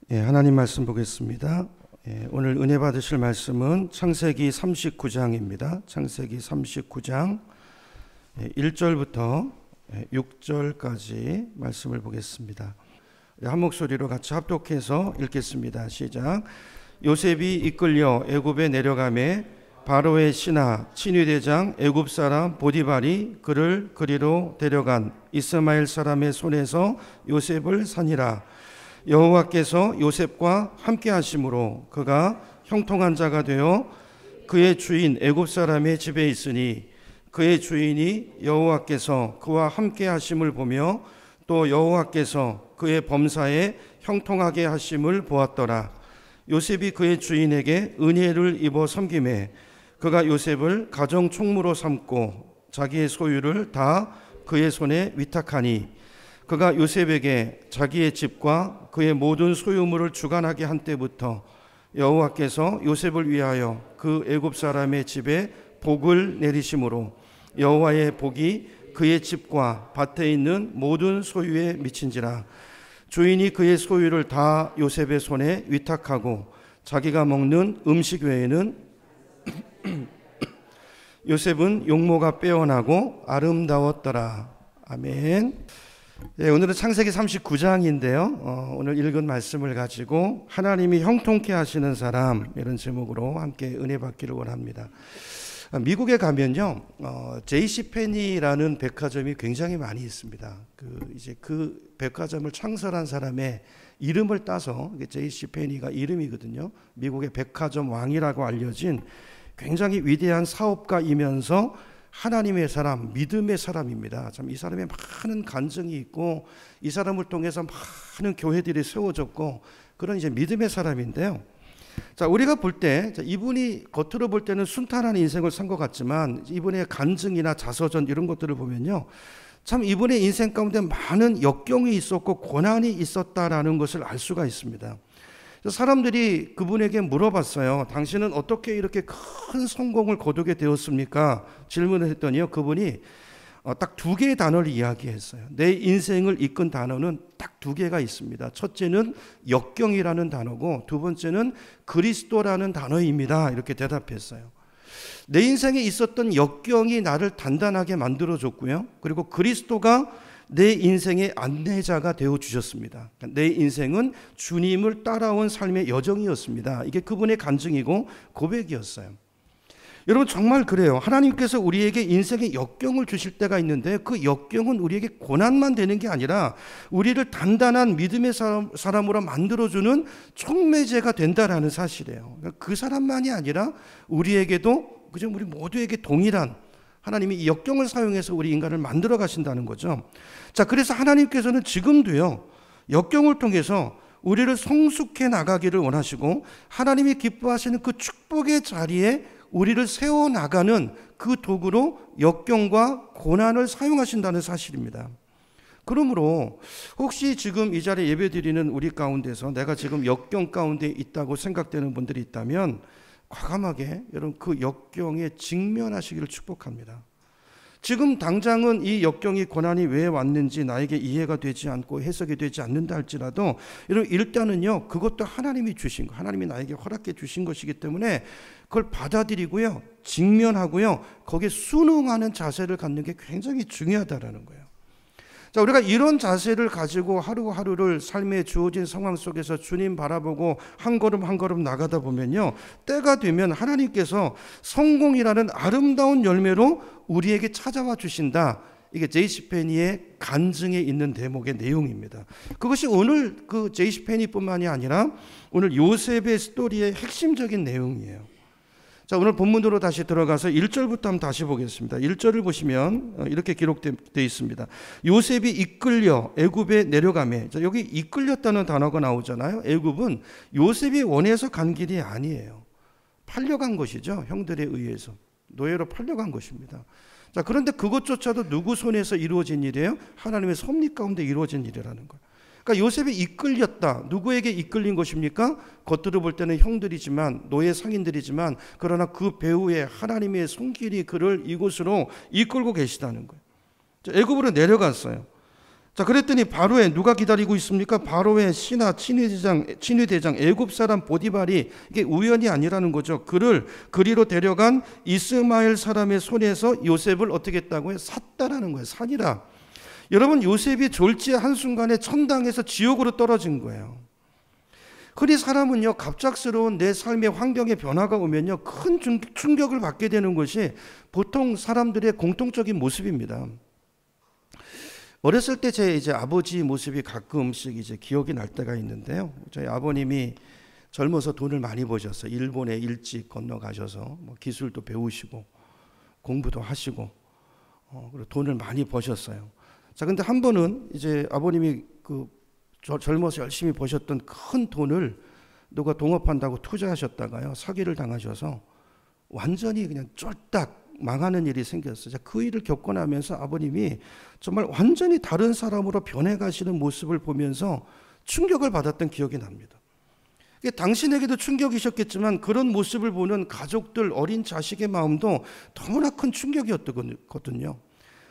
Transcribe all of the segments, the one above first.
하나님 말씀 보겠습니다. 오늘 은혜 받으실 말씀은 창세기 39장입니다. 창세기 39장 1절부터 6절까지 말씀을 보겠습니다. 한 목소리로 같이 합독해서 읽겠습니다. 시작. 요셉이 이끌려 애굽에 내려가매 바로의 신하 친위대장 애굽 사람 보디발이 그를 그리로 데려간 이스마엘 사람의 손에서 요셉을 산이라. 여호와께서 요셉과 함께 하심으로 그가 형통한 자가 되어 그의 주인 애굽 사람의 집에 있으니 그의 주인이 여호와께서 그와 함께 하심을 보며 또 여호와께서 그의 범사에 형통하게 하심을 보았더라. 요셉이 그의 주인에게 은혜를 입어 섬기매 그가 요셉을 가정 총무로 삼고 자기의 소유를 다 그의 손에 위탁하니 그가 요셉에게 자기의 집과 그의 모든 소유물을 주관하게 한 때부터 여호와께서 요셉을 위하여 그 애굽 사람의 집에 복을 내리심으로 여호와의 복이 그의 집과 밭에 있는 모든 소유에 미친지라. 주인이 그의 소유를 다 요셉의 손에 위탁하고 자기가 먹는 음식 외에는 요셉은 용모가 빼어나고 아름다웠더라. 아멘. 오늘은 창세기 39장인데요. 오늘 읽은 말씀을 가지고 하나님이 형통케 하시는 사람, 이런 제목으로 함께 은혜 받기를 원합니다. 미국에 가면요, JCPenney라는 백화점이 굉장히 많이 있습니다. 그 백화점을 창설한 사람의 이름을 따서 JCPenney가 이름이거든요. 미국의 백화점 왕이라고 알려진 굉장히 위대한 사업가이면서 하나님의 사람, 믿음의 사람입니다. 참 이 사람의 많은 간증이 있고 이 사람을 통해서 많은 교회들이 세워졌고 그런 이제 믿음의 사람인데요. 자, 우리가 볼 때 이분이 겉으로 볼 때는 순탄한 인생을 산 것 같지만 이분의 간증이나 자서전 이런 것들을 보면요, 참 이분의 인생 가운데 많은 역경이 있었고 고난이 있었다라는 것을 알 수가 있습니다. 사람들이 그분에게 물어봤어요. 당신은 어떻게 이렇게 큰 성공을 거두게 되었습니까? 질문을 했더니요, 그분이 딱 두 개의 단어를 이야기했어요. 내 인생을 이끈 단어는 딱 두 개가 있습니다. 첫째는 역경이라는 단어고 두 번째는 그리스도라는 단어입니다. 이렇게 대답했어요. 내 인생에 있었던 역경이 나를 단단하게 만들어줬고요, 그리고 그리스도가 내 인생의 안내자가 되어주셨습니다. 내 인생은 주님을 따라온 삶의 여정이었습니다. 이게 그분의 간증이고 고백이었어요. 여러분, 정말 그래요. 하나님께서 우리에게 인생의 역경을 주실 때가 있는데 그 역경은 우리에게 고난만 되는 게 아니라 우리를 단단한 믿음의 사람으로 만들어주는 촉매제가 된다라는 사실이에요. 그 사람만이 아니라 우리에게도, 그죠? 우리 모두에게 동일한, 하나님이 이 역경을 사용해서 우리 인간을 만들어 가신다는 거죠. 자, 그래서 하나님께서는 지금도요, 역경을 통해서 우리를 성숙해 나가기를 원하시고 하나님이 기뻐하시는 그 축복의 자리에 우리를 세워나가는 그 도구로 역경과 고난을 사용하신다는 사실입니다. 그러므로 혹시 지금 이 자리에 예배드리는 우리 가운데서 내가 지금 역경 가운데 있다고 생각되는 분들이 있다면 과감하게 여러분 그 역경에 직면하시기를 축복합니다. 지금 당장은 이 역경이 고난이 왜 왔는지 나에게 이해가 되지 않고 해석이 되지 않는다 할지라도 여러분 일단은요, 그것도 하나님이 주신 거, 하나님이 나에게 허락해 주신 것이기 때문에 그걸 받아들이고요, 직면하고요, 거기에 순응하는 자세를 갖는 게 굉장히 중요하다라는 거예요. 자, 우리가 이런 자세를 가지고 하루하루를 삶에 주어진 상황 속에서 주님 바라보고 한 걸음 한 걸음 나가다 보면요, 때가 되면 하나님께서 성공이라는 아름다운 열매로 우리에게 찾아와 주신다. 이게 JCPenney의 간증에 있는 대목의 내용입니다. 그것이 오늘 그 JCPenney뿐만이 아니라 오늘 요셉의 스토리의 핵심적인 내용이에요. 자, 오늘 본문으로 다시 들어가서 1절부터 한번 다시 보겠습니다. 1절을 보시면 이렇게 기록되어 있습니다. 요셉이 이끌려 애굽에 내려가매. 자, 여기 이끌렸다는 단어가 나오잖아요. 애굽은 요셉이 원해서 간 길이 아니에요. 팔려간 것이죠. 형들에 의해서 노예로 팔려간 것입니다. 자, 그런데 그것조차도 누구 손에서 이루어진 일이에요? 하나님의 섭리 가운데 이루어진 일이라는 거예요. 그러니까 요셉이 이끌렸다. 누구에게 이끌린 것입니까? 겉으로 볼 때는 형들이지만, 노예 상인들이지만, 그러나 그 배후에 하나님의 손길이 그를 이곳으로 이끌고 계시다는 거예요. 애굽으로 내려갔어요. 자, 그랬더니 바로에 누가 기다리고 있습니까? 바로의 신하 친위대장 애굽 사람 보디발이, 이게 우연이 아니라는 거죠. 그를 그리로 데려간 이스마엘 사람의 손에서 요셉을 어떻게 했다고요? 샀다라는 거예요. 산이라. 여러분, 요셉이 졸지의 한순간에 천당에서 지옥으로 떨어진 거예요. 흔히 사람은요, 갑작스러운 내 삶의 환경의 변화가 오면요, 큰 충격을 받게 되는 것이 보통 사람들의 공통적인 모습입니다. 어렸을 때 제 이제 아버지 모습이 가끔씩 이제 기억이 날 때가 있는데요. 저희 아버님이 젊어서 돈을 많이 버셨어요. 일본에 일찍 건너가셔서 뭐 기술도 배우시고 공부도 하시고 그리고 돈을 많이 버셨어요. 자, 근데 한 번은 이제 아버님이 젊어서 열심히 버셨던 큰 돈을 누가 동업한다고 투자하셨다가요, 사기를 당하셔서 완전히 그냥 쫄딱 망하는 일이 생겼어요. 그 일을 겪고 나면서 아버님이 정말 완전히 다른 사람으로 변해가시는 모습을 보면서 충격을 받았던 기억이 납니다. 당신에게도 충격이셨겠지만 그런 모습을 보는 가족들, 어린 자식의 마음도 너무나 큰 충격이었거든요.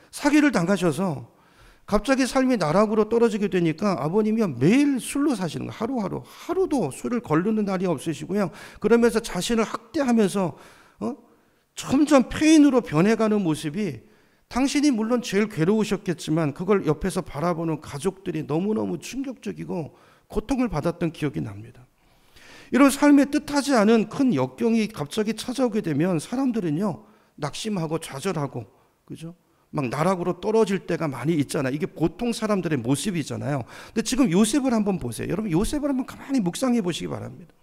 사기를 당하셔서 갑자기 삶이 나락으로 떨어지게 되니까 아버님이 매일 술로 사시는 거예요. 하루도 술을 거르는 날이 없으시고요. 그러면서 자신을 학대하면서 점점 폐인으로 변해가는 모습이, 당신이 물론 제일 괴로우셨겠지만 그걸 옆에서 바라보는 가족들이 너무너무 충격적이고 고통을 받았던 기억이 납니다. 이런 삶에 뜻하지 않은 큰 역경이 갑자기 찾아오게 되면 사람들은요, 낙심하고 좌절하고, 그죠? 막 나락으로 떨어질 때가 많이 있잖아요. 이게 보통 사람들의 모습이잖아요. 근데 지금 요셉을 한번 보세요. 여러분, 요셉을 한번 가만히 묵상해 보시기 바랍니다.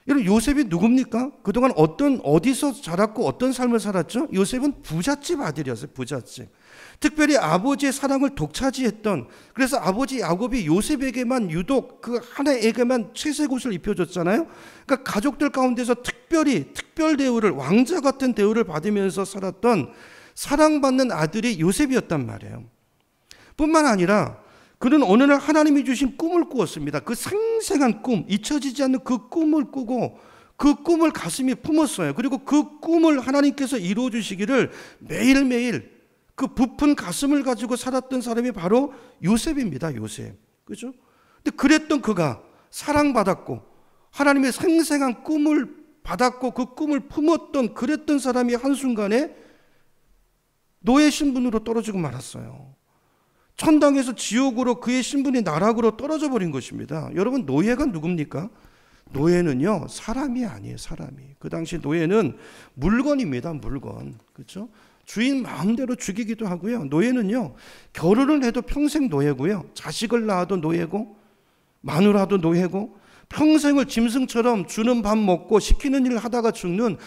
여러분, 요셉이 누굽니까? 그동안 어디서 자랐고 어떤 삶을 살았죠? 요셉은 부잣집 아들이었어요. 부잣집. 특별히 아버지의 사랑을 독차지했던, 그래서 아버지 야곱이 요셉에게만 유독 그 하나에게만 채색 옷을 입혀줬잖아요. 그러니까 가족들 가운데서 특별 대우를, 왕자 같은 대우를 받으면서 살았던 사랑받는 아들이 요셉이었단 말이에요. 뿐만 아니라 그는 어느 날 하나님이 주신 꿈을 꾸었습니다. 그 생생한 꿈, 잊혀지지 않는 그 꿈을 꾸고 그 꿈을 가슴에 품었어요. 그리고 그 꿈을 하나님께서 이루어 주시기를 매일매일 그 부푼 가슴을 가지고 살았던 사람이 바로 요셉입니다. 요셉. 그죠? 근데 그랬던 그가 사랑받았고 하나님의 생생한 꿈을 받았고 그 꿈을 품었던 그랬던 사람이 한순간에 노예 신분으로 떨어지고 말았어요. 천당에서 지옥으로 그의 신분이 나락으로 떨어져 버린 것입니다. 여러분, 노예가 누굽니까? 노예는요, 사람이 아니에요. 사람이. 그 당시 노예는 물건입니다. 물건. 그렇죠? 주인 마음대로 죽이기도 하고요. 노예는요, 결혼을 해도 평생 노예고요. 자식을 낳아도 노예고, 마누라도 노예고, 평생을 짐승처럼 주는 밥 먹고 시키는 일 하다가 죽는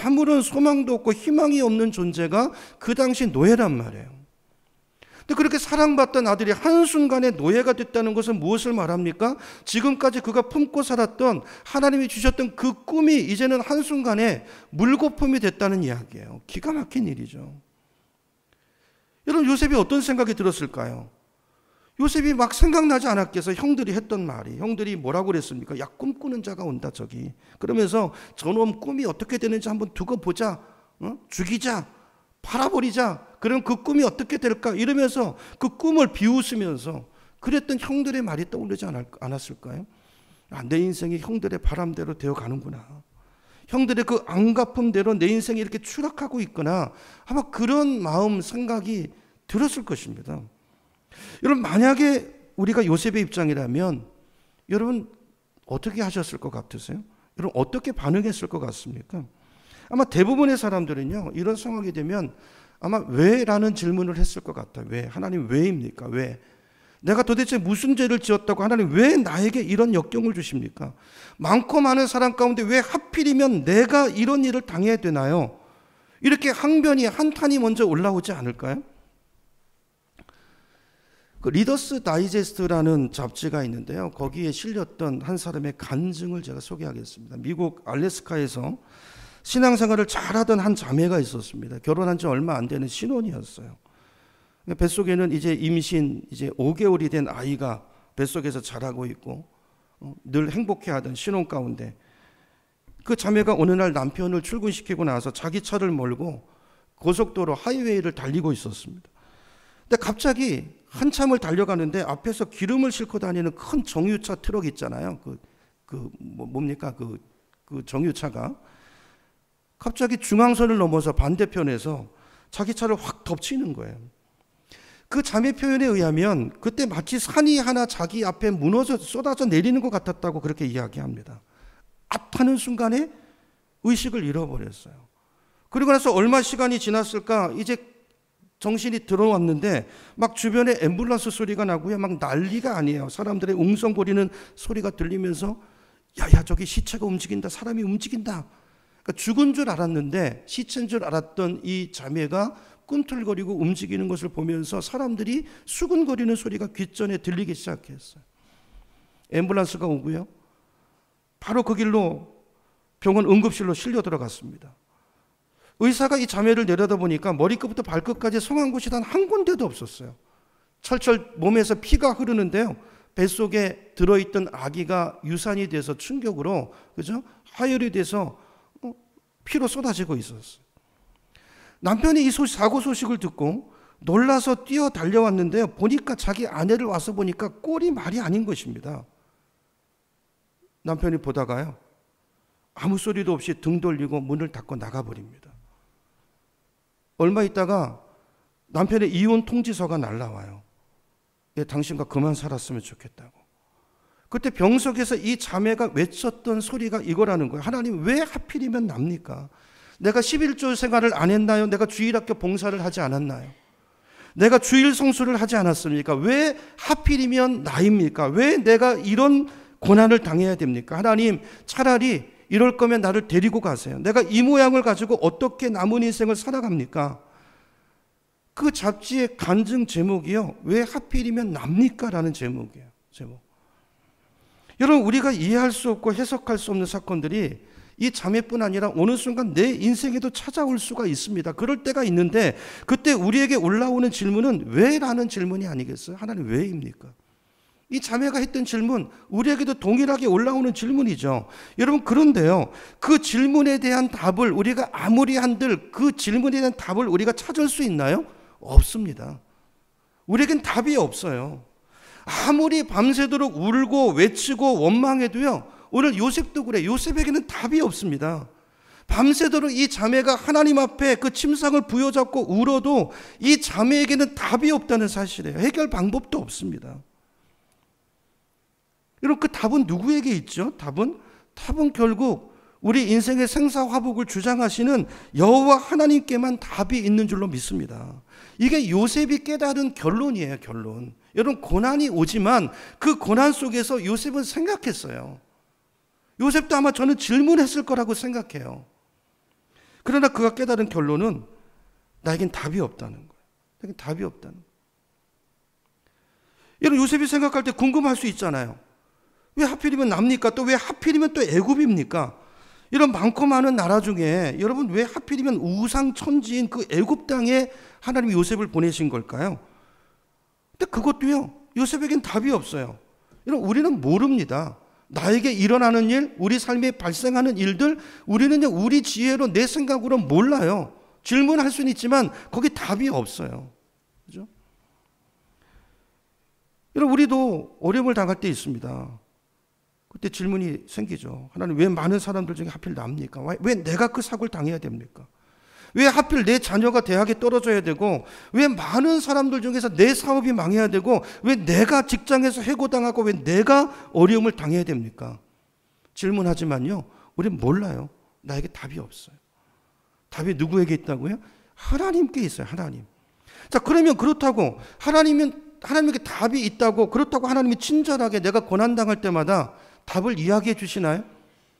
아무런 소망도 없고 희망이 없는 존재가 그 당시 노예란 말이에요. 근데 그렇게 사랑받던 아들이 한순간에 노예가 됐다는 것은 무엇을 말합니까? 지금까지 그가 품고 살았던 하나님이 주셨던 그 꿈이 이제는 한순간에 물거품이 됐다는 이야기예요. 기가 막힌 일이죠. 여러분, 요셉이 어떤 생각이 들었을까요? 요셉이 막 생각나지 않았겠어요? 형들이 했던 말이. 형들이 뭐라고 그랬습니까? 야, 꿈꾸는 자가 온다 저기. 그러면서 저놈 꿈이 어떻게 되는지 한번 두고 보자. 죽이자. 팔아버리자. 그럼 그 꿈이 어떻게 될까? 이러면서 그 꿈을 비웃으면서 그랬던 형들의 말이 떠오르지 않았을까요? 아, 내 인생이 형들의 바람대로 되어가는구나. 형들의 그 안갚음대로 내 인생이 이렇게 추락하고 있구나. 아마 그런 마음, 생각이 들었을 것입니다. 여러분, 만약에 우리가 요셉의 입장이라면 여러분 어떻게 하셨을 것 같으세요? 여러분 어떻게 반응했을 것 같습니까? 아마 대부분의 사람들은요, 이런 상황이 되면 아마 왜라는 질문을 했을 것 같아요. 왜? 하나님 왜입니까? 왜? 내가 도대체 무슨 죄를 지었다고 하나님 왜 나에게 이런 역경을 주십니까? 많고 많은 사람 가운데 왜 하필이면 내가 이런 일을 당해야 되나요? 이렇게 항변이, 한탄이 먼저 올라오지 않을까요? 그 리더스 다이제스트라는 잡지가 있는데요. 거기에 실렸던 한 사람의 간증을 제가 소개하겠습니다. 미국 알래스카에서 신앙생활을 잘하던 한 자매가 있었습니다. 결혼한 지 얼마 안 되는 신혼이었어요. 뱃속에는 이제 임신 5개월이 된 아이가 뱃속에서 자라고 있고 늘 행복해하던 신혼 가운데 그 자매가 어느 날 남편을 출근시키고 나서 자기 차를 몰고 고속도로 하이웨이를 달리고 있었습니다. 근데 갑자기 한참을 달려가는데 앞에서 기름을 싣고 다니는 큰 정유차 트럭 있잖아요. 뭡니까? 그 정유차가 갑자기 중앙선을 넘어서 반대편에서 자기 차를 확 덮치는 거예요. 그 자매 표현에 의하면 그때 마치 산이 하나 자기 앞에 무너져 쏟아져 내리는 것 같았다고 그렇게 이야기합니다. 압하는 순간에 의식을 잃어버렸어요. 그리고 나서 얼마 시간이 지났을까 이제 정신이 들어왔는데 막 주변에 앰뷸런스 소리가 나고요. 막 난리가 아니에요. 사람들의 웅성거리는 소리가 들리면서 야야 저기 시체가 움직인다. 사람이 움직인다. 그러니까 죽은 줄 알았는데 시체인 줄 알았던 이 자매가 꿈틀거리고 움직이는 것을 보면서 사람들이 수근거리는 소리가 귓전에 들리기 시작했어요. 앰뷸런스가 오고요. 바로 그 길로 병원 응급실로 실려 들어갔습니다. 의사가 이 자매를 내려다보니까 머리끝부터 발끝까지 성한 곳이 단 한 군데도 없었어요. 철철 몸에서 피가 흐르는데요. 뱃속에 들어있던 아기가 유산이 돼서 충격으로 그죠? 하혈이 돼서 피로 쏟아지고 있었어요. 남편이 이 사고 소식을 듣고 놀라서 뛰어 달려왔는데요. 보니까 자기 아내를 와서 보니까 꼴이 말이 아닌 것입니다. 남편이 보다가요. 아무 소리도 없이 등 돌리고 문을 닫고 나가버립니다. 얼마 있다가 남편의 이혼 통지서가 날라와요. 예, 당신과 그만 살았으면 좋겠다고. 그때 병석에서 이 자매가 외쳤던 소리가 이거라는 거예요. 하나님 왜 하필이면 납니까? 내가 11조 생활을 안 했나요? 내가 주일학교 봉사를 하지 않았나요? 내가 주일 성수를 하지 않았습니까? 왜 하필이면 나입니까? 왜 내가 이런 고난을 당해야 됩니까? 하나님 차라리 이럴 거면 나를 데리고 가세요. 내가 이 모양을 가지고 어떻게 남은 인생을 살아갑니까? 그 잡지의 간증 제목이요. 왜 하필이면 납니까? 라는 제목이에요. 제목. 여러분 우리가 이해할 수 없고 해석할 수 없는 사건들이 이 자매뿐 아니라 어느 순간 내 인생에도 찾아올 수가 있습니다. 그럴 때가 있는데 그때 우리에게 올라오는 질문은 왜? 라는 질문이 아니겠어요? 하나님 왜입니까? 이 자매가 했던 질문 우리에게도 동일하게 올라오는 질문이죠. 여러분 그런데요. 그 질문에 대한 답을 우리가 아무리 한들 그 질문에 대한 답을 우리가 찾을 수 있나요? 없습니다. 우리에겐 답이 없어요. 아무리 밤새도록 울고 외치고 원망해도요. 오늘 요셉도 그래. 요셉에게는 답이 없습니다. 밤새도록 이 자매가 하나님 앞에 그 침상을 부여잡고 울어도 이 자매에게는 답이 없다는 사실이에요. 해결 방법도 없습니다. 여러분 그 답은 누구에게 있죠? 답은 결국 우리 인생의 생사화복을 주장하시는 여호와 하나님께만 답이 있는 줄로 믿습니다. 이게 요셉이 깨달은 결론이에요. 결론. 여러분 고난이 오지만 그 고난 속에서 요셉은 생각했어요. 요셉도 아마 저는 질문했을 거라고 생각해요. 그러나 그가 깨달은 결론은 나에겐 답이 없다는 거예요. 나에겐 답이 없다는 거예요. 여러분 요셉이 생각할 때 궁금할 수 있잖아요. 왜 하필이면 납니까? 또 왜 하필이면 또 애굽입니까? 이런 많고 많은 나라 중에 여러분 왜 하필이면 우상천지인 그 애굽 땅에 하나님이 요셉을 보내신 걸까요? 근데 그것도요. 요셉에겐 답이 없어요. 여러분 우리는 모릅니다. 나에게 일어나는 일, 우리 삶에 발생하는 일들 우리는요 우리 지혜로 내 생각으로 몰라요. 질문할 수는 있지만 거기 답이 없어요. 그죠? 여러분 우리도 어려움을 당할 때 있습니다. 그때 질문이 생기죠. 하나님 왜 많은 사람들 중에 하필 납니까? 왜 내가 그 사고를 당해야 됩니까? 왜 하필 내 자녀가 대학에 떨어져야 되고 왜 많은 사람들 중에서 내 사업이 망해야 되고 왜 내가 직장에서 해고당하고 왜 내가 어려움을 당해야 됩니까? 질문하지만요 우리는 몰라요. 나에게 답이 없어요. 답이 누구에게 있다고요? 하나님께 있어요. 하나님. 자 그러면 그렇다고 하나님에게 답이 있다고 그렇다고 하나님이 친절하게 내가 고난당할 때마다 답을 이야기해 주시나요?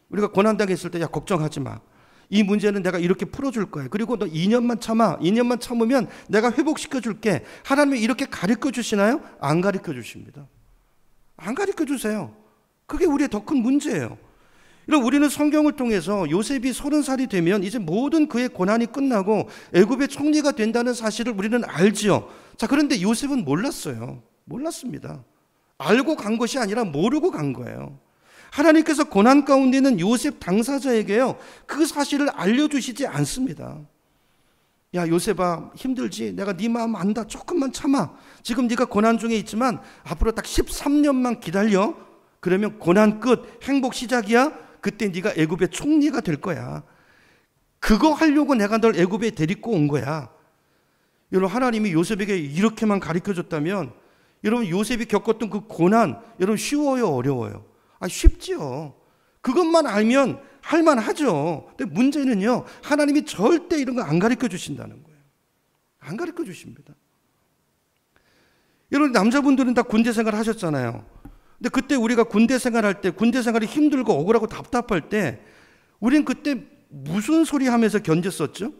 우리가 고난당했을 때 야 걱정하지 마. 이 문제는 내가 이렇게 풀어줄 거야. 그리고 너 2년만 참아. 2년만 참으면 내가 회복시켜 줄게. 하나님이 이렇게 가르쳐 주시나요? 안 가르쳐 주십니다. 안 가르쳐 주세요. 그게 우리의 더 큰 문제예요. 우리는 성경을 통해서 요셉이 30살이 되면 이제 모든 그의 고난이 끝나고 애굽의 총리가 된다는 사실을 우리는 알지요. 자, 그런데 요셉은 몰랐어요. 몰랐습니다. 알고 간 것이 아니라 모르고 간 거예요. 하나님께서 고난 가운데 있는 요셉 당사자에게요 그 사실을 알려주시지 않습니다. 야 요셉아 힘들지? 내가 네 마음 안다. 조금만 참아. 지금 네가 고난 중에 있지만 앞으로 딱 13년만 기다려. 그러면 고난 끝, 행복 시작이야. 그때 네가 애굽의 총리가 될 거야. 그거 하려고 내가 널 애굽에 데리고 온 거야. 여러분 하나님이 요셉에게 이렇게만 가르쳐줬다면 여러분 요셉이 겪었던 그 고난 여러분 쉬워요 어려워요? 쉽지요. 그것만 알면 할만하죠. 근데 문제는요 하나님이 절대 이런 거 안 가르쳐 주신다는 거예요. 안 가르쳐 주십니다. 여러분 남자분들은 다 군대 생활 하셨잖아요. 근데 그때 우리가 군대 생활할 때 군대 생활이 힘들고 억울하고 답답할 때 우린 그때 무슨 소리 하면서 견뎠었죠?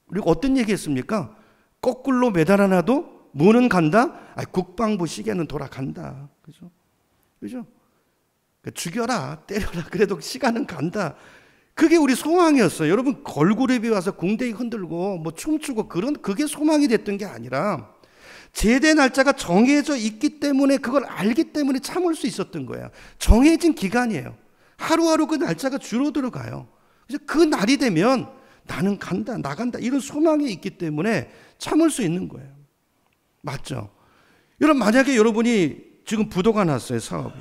우리가 어떤 얘기 했습니까? 거꾸로 매달아놔도 뭐는 간다? 국방부 시계는 돌아간다. 그죠? 그죠? 죽여라, 때려라. 그래도 시간은 간다. 그게 우리 소망이었어요. 여러분 걸그룹이 와서 궁뎅이 흔들고 뭐 춤추고 그게 소망이 됐던 게 아니라 제대 날짜가 정해져 있기 때문에 그걸 알기 때문에 참을 수 있었던 거예요. 정해진 기간이에요. 하루하루 그 날짜가 줄어들어 가요. 그래서 그 날이 되면 나는 간다, 나간다 이런 소망이 있기 때문에 참을 수 있는 거예요. 맞죠? 여러분 만약에 여러분이 지금 부도가 났어요 사업이.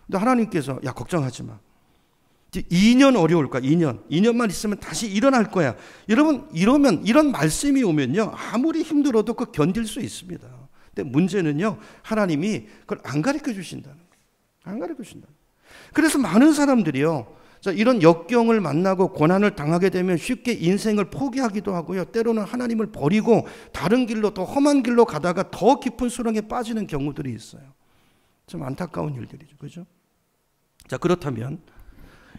근데 하나님께서 야 걱정하지 마. 2년 어려울 거야. 2년만 있으면 다시 일어날 거야. 여러분 이러면 이런 말씀이 오면요 아무리 힘들어도 그거 견딜 수 있습니다. 근데 문제는요 하나님이 그걸 안 가르쳐 주신다는 거예요. 안 가르쳐 주신다. 그래서 많은 사람들이요 이런 역경을 만나고 고난을 당하게 되면 쉽게 인생을 포기하기도 하고요. 때로는 하나님을 버리고 다른 길로 더 험한 길로 가다가 더 깊은 수렁에 빠지는 경우들이 있어요. 좀 안타까운 일들이죠. 그죠? 자, 그렇다면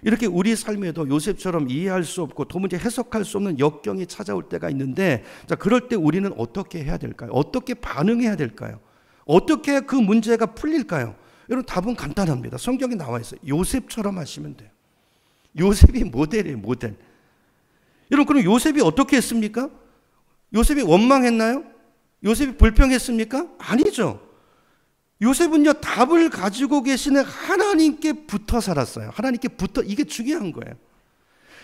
이렇게 우리 삶에도 요셉처럼 이해할 수 없고 도무지 해석할 수 없는 역경이 찾아올 때가 있는데 자, 그럴 때 우리는 어떻게 해야 될까요? 어떻게 반응해야 될까요? 어떻게 해야 그 문제가 풀릴까요? 여러분 답은 간단합니다. 성경에 나와 있어요. 요셉처럼 하시면 돼요. 요셉이 모델이에요, 모델. 여러분, 그럼 요셉이 어떻게 했습니까? 요셉이 원망했나요? 요셉이 불평했습니까? 아니죠. 요셉은요, 답을 가지고 계시는 하나님께 붙어 살았어요. 하나님께 붙어, 이게 중요한 거예요.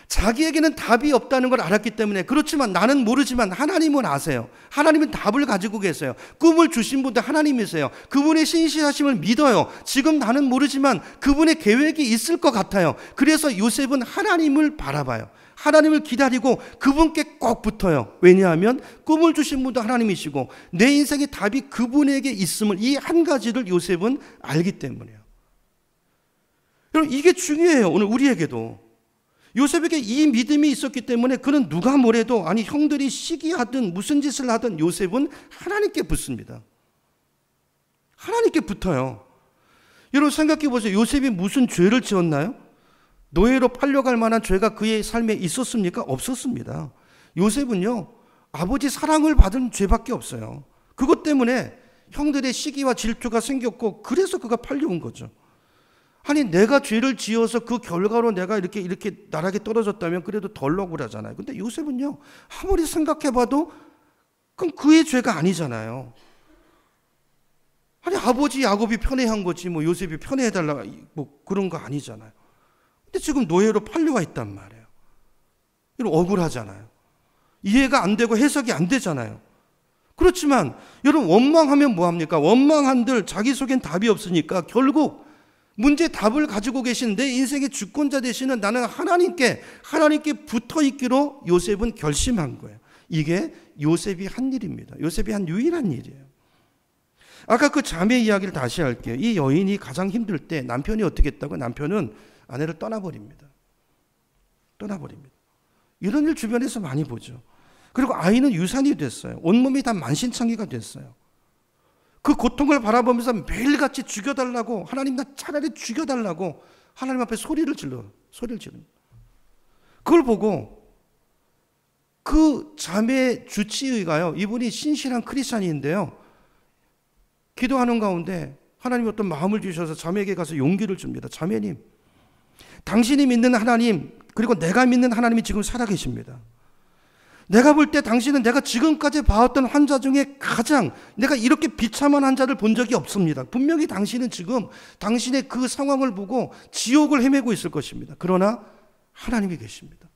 자기에게는 답이 없다는 걸 알았기 때문에 그렇지만 나는 모르지만 하나님은 아세요. 하나님은 답을 가지고 계세요. 꿈을 주신 분도 하나님이세요. 그분의 신실하심을 믿어요. 지금 나는 모르지만 그분의 계획이 있을 것 같아요. 그래서 요셉은 하나님을 바라봐요. 하나님을 기다리고 그분께 꼭 붙어요. 왜냐하면 꿈을 주신 분도 하나님이시고 내 인생의 답이 그분에게 있음을 이 한 가지를 요셉은 알기 때문이에요. 여러분 이게 중요해요. 오늘 우리에게도. 요셉에게 이 믿음이 있었기 때문에 그는 누가 뭐래도 아니 형들이 시기하든 무슨 짓을 하든 요셉은 하나님께 붙습니다. 하나님께 붙어요. 여러분 생각해 보세요. 요셉이 무슨 죄를 지었나요? 노예로 팔려갈 만한 죄가 그의 삶에 있었습니까? 없었습니다. 요셉은요 아버지 사랑을 받은 죄밖에 없어요. 그것 때문에 형들의 시기와 질투가 생겼고 그래서 그가 팔려온 거죠. 아니 내가 죄를 지어서 그 결과로 내가 이렇게 나락에 떨어졌다면 그래도 덜 억울하잖아요. 근데 요셉은요 아무리 생각해봐도 그건 그의 죄가 아니잖아요. 아니 아버지 야곱이 편애한 거지 뭐 요셉이 편애해달라 뭐 그런 거 아니잖아요. 근데 지금 노예로 팔려와 있단 말이에요. 이런 억울하잖아요. 이해가 안 되고 해석이 안 되잖아요. 그렇지만 여러분 원망하면 뭐합니까? 원망한들 자기 속엔 답이 없으니까 결국 문제 답을 가지고 계신 내 인생의 주권자 되시는 나는 하나님께 붙어 있기로 요셉은 결심한 거예요. 이게 요셉이 한 일입니다. 요셉이 한 유일한 일이에요. 아까 그 자매 이야기를 다시 할게요. 이 여인이 가장 힘들 때 남편이 어떻게 했다고? 남편은 아내를 떠나버립니다. 이런 일 주변에서 많이 보죠. 그리고 아이는 유산이 됐어요. 온몸이 다 만신창이가 됐어요. 그 고통을 바라보면서 매일같이 죽여달라고 하나님 나 차라리 죽여달라고 하나님 앞에 소리를 지르는. 그걸 보고 그 자매 주치의가요. 이분이 신실한 크리스찬인데요. 기도하는 가운데 하나님이 어떤 마음을 주셔서 자매에게 가서 용기를 줍니다. 자매님, 당신이 믿는 하나님 그리고 내가 믿는 하나님이 지금 살아계십니다. 내가 볼 때 당신은 내가 지금까지 봐왔던 환자 중에 가장 내가 이렇게 비참한 환자를 본 적이 없습니다. 분명히 당신은 지금 당신의 그 상황을 보고 지옥을 헤매고 있을 것입니다. 그러나 하나님이 계십니다.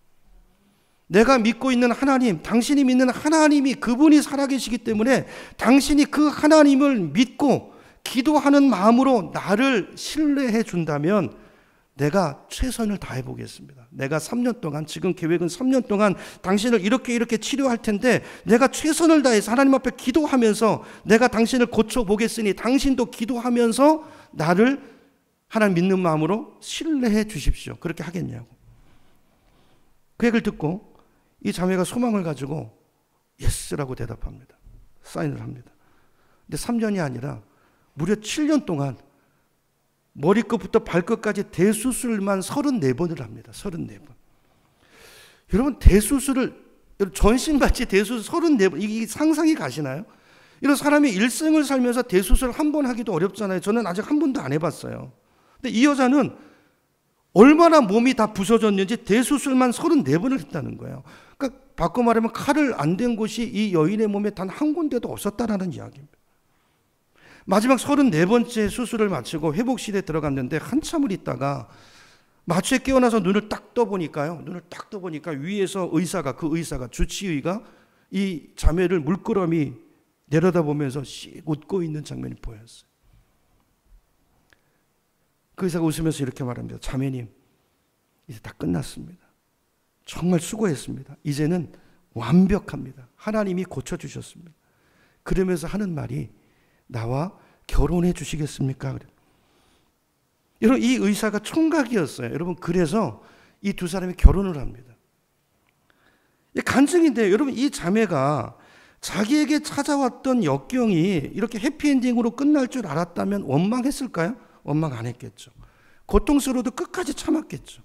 내가 믿고 있는 하나님, 당신이 믿는 하나님이 그분이 살아계시기 때문에 당신이 그 하나님을 믿고 기도하는 마음으로 나를 신뢰해 준다면 내가 최선을 다해 보겠습니다. 내가 3년 동안, 지금 계획은 3년 동안 당신을 이렇게 치료할 텐데 내가 최선을 다해서 하나님 앞에 기도하면서 내가 당신을 고쳐보겠으니 당신도 기도하면서 나를 하나님 믿는 마음으로 신뢰해 주십시오. 그렇게 하겠냐고. 그 얘기를 듣고 이 자매가 소망을 가지고 예스라고 대답합니다. 사인을 합니다. 근데 3년이 아니라 무려 7년 동안 머리끝부터 발끝까지 대수술만 34번을 합니다. 34번. 여러분 대수술을 전신마취 대수술 34번 이게 상상이 가시나요? 이런 사람이 일생을 살면서 대수술 한 번 하기도 어렵잖아요. 저는 아직 한 번도 안 해봤어요. 근데 이 여자는 얼마나 몸이 다 부서졌는지 대수술만 34번을 했다는 거예요. 그러니까 바꿔 말하면 칼을 안 댄 곳이 이 여인의 몸에 단 한 군데도 없었다라는 이야기입니다. 마지막 34번째 수술을 마치고 회복실에 들어갔는데 한참을 있다가 마취에 깨어나서 눈을 딱 떠보니까요. 눈을 딱 떠보니까 위에서 그 의사가 주치의가 이 자매를 물끄러미 내려다보면서 씩 웃고 있는 장면이 보였어요. 그 의사가 웃으면서 이렇게 말합니다. 자매님, 이제 다 끝났습니다. 정말 수고했습니다. 이제는 완벽합니다. 하나님이 고쳐주셨습니다. 그러면서 하는 말이 나와 결혼해 주시겠습니까? 여러분 이 의사가 총각이었어요. 여러분 그래서 이 두 사람이 결혼을 합니다. 간증인데 여러분 이 자매가 자기에게 찾아왔던 역경이 이렇게 해피엔딩으로 끝날 줄 알았다면 원망했을까요? 원망 안 했겠죠. 고통스러워도 끝까지 참았겠죠.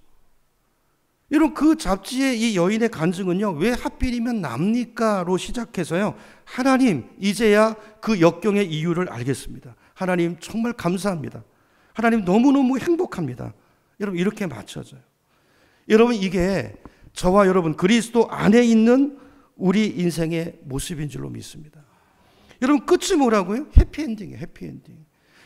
여러분 그 잡지의 이 여인의 간증은요. 왜 하필이면 납니까?로 시작해서요. 하나님 이제야 그 역경의 이유를 알겠습니다. 하나님 정말 감사합니다. 하나님 너무너무 행복합니다. 여러분 이렇게 맞춰져요. 여러분 이게 저와 여러분 그리스도 안에 있는 우리 인생의 모습인 줄로 믿습니다. 여러분 끝이 뭐라고요? 해피엔딩이에요. 해피엔딩.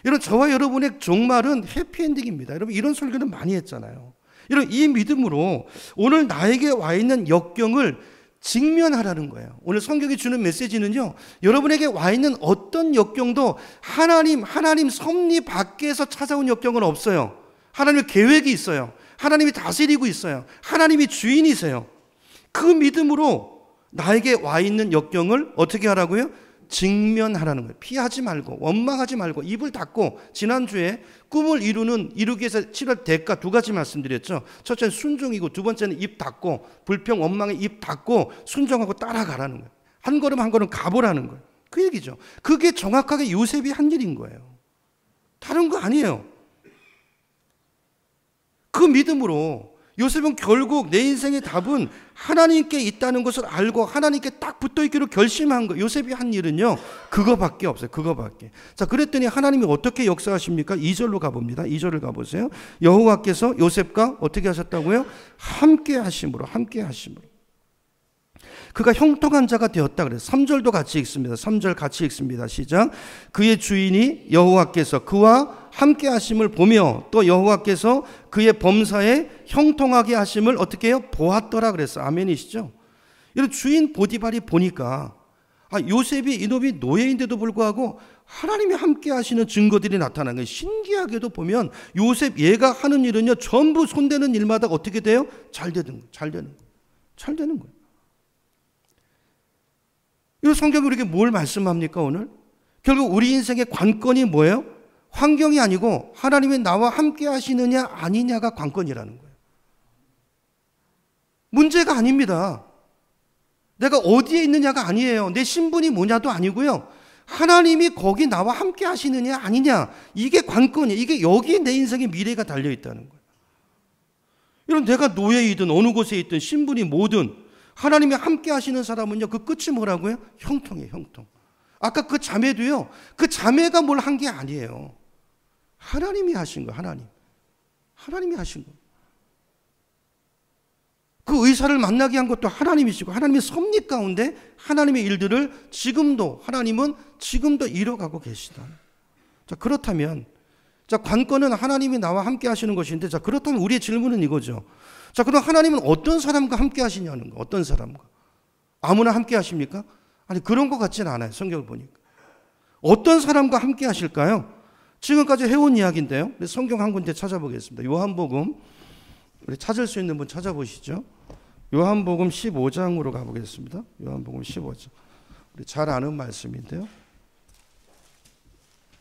여러분 저와 여러분의 종말은 해피엔딩입니다. 여러분 이런 설교는 많이 했잖아요. 여러분 이 믿음으로 오늘 나에게 와 있는 역경을 직면하라는 거예요. 오늘 성경이 주는 메시지는요. 여러분에게 와 있는 어떤 역경도 하나님 섭리 밖에서 찾아온 역경은 없어요. 하나님의 계획이 있어요. 하나님이 다스리고 있어요. 하나님이 주인이세요. 그 믿음으로 나에게 와 있는 역경을 어떻게 하라고요? 직면하라는 거예요. 피하지 말고 원망하지 말고 입을 닫고 지난주에 꿈을 이루기 위해서 치를 대가 두 가지 말씀드렸죠. 첫째는 순종이고 두 번째는 입 닫고 불평 원망에 입 닫고 순종하고 따라가라는 거예요. 한 걸음 한 걸음 가보라는 거예요. 그 얘기죠. 그게 정확하게 요셉이 한 일인 거예요. 다른 거 아니에요. 그 믿음으로 요셉은 결국 내 인생의 답은 하나님께 있다는 것을 알고 하나님께 딱 붙어있기로 결심한 거. 요셉이 한 일은요 그거밖에 없어요. 그거밖에. 자 그랬더니 하나님이 어떻게 역사하십니까? 2절로 가봅니다. 2절을 가보세요. 여호와께서 요셉과 어떻게 하셨다고요? 함께 하심으로. 그가 형통한 자가 되었다 그래서 3절도 같이 읽습니다. 3절 같이 읽습니다. 시작. 그의 주인이 여호와께서 그와 함께 하심을 보며 또 여호와께서 그의 범사에 형통하게 하심을 어떻게 해요? 보았더라 그랬어. 아멘이시죠? 이런 주인 보디발이 보니까 요셉이 이놈이 노예인데도 불구하고 하나님이 함께 하시는 증거들이 나타나는 거예요. 신기하게도 보면 요셉 얘가 하는 일은요 전부 손대는 일마다 어떻게 돼요? 잘 되는 거예요. 이 성경이 우리에게 뭘 말씀합니까 오늘? 결국 우리 인생의 관건이 뭐예요? 환경이 아니고 하나님이 나와 함께 하시느냐 아니냐가 관건이라는 거예요. 문제가 아닙니다. 내가 어디에 있느냐가 아니에요. 내 신분이 뭐냐도 아니고요. 하나님이 거기 나와 함께 하시느냐 아니냐 이게 관건이에요. 이게 여기에 내 인생의 미래가 달려있다는 거예요. 여러분 내가 노예이든 어느 곳에 있든 신분이 뭐든 하나님이 함께 하시는 사람은요 그 끝이 뭐라고요? 형통이에요. 형통. 아까 그 자매도요 그 자매가 뭘 한 게 아니에요. 하나님이 하신 거예요. 하나님이 하신 거예요. 그 의사를 만나게 한 것도 하나님이시고 하나님의 섭리 가운데 하나님의 일들을 하나님은 지금도 이뤄가고 계시다. 자 그렇다면 자, 관건은 하나님이 나와 함께 하시는 것인데, 자, 그렇다면 우리의 질문은 이거죠. 자, 그럼 하나님은 어떤 사람과 함께 하시냐는 거. 어떤 사람과. 아무나 함께 하십니까? 아니, 그런 것 같지는 않아요. 성경을 보니까. 어떤 사람과 함께 하실까요? 지금까지 해온 이야기인데요. 성경 한 군데 찾아보겠습니다. 요한복음, 우리 찾을 수 있는 분 찾아보시죠. 요한복음 15장으로 가보겠습니다. 요한복음 15장. 우리 잘 아는 말씀인데요.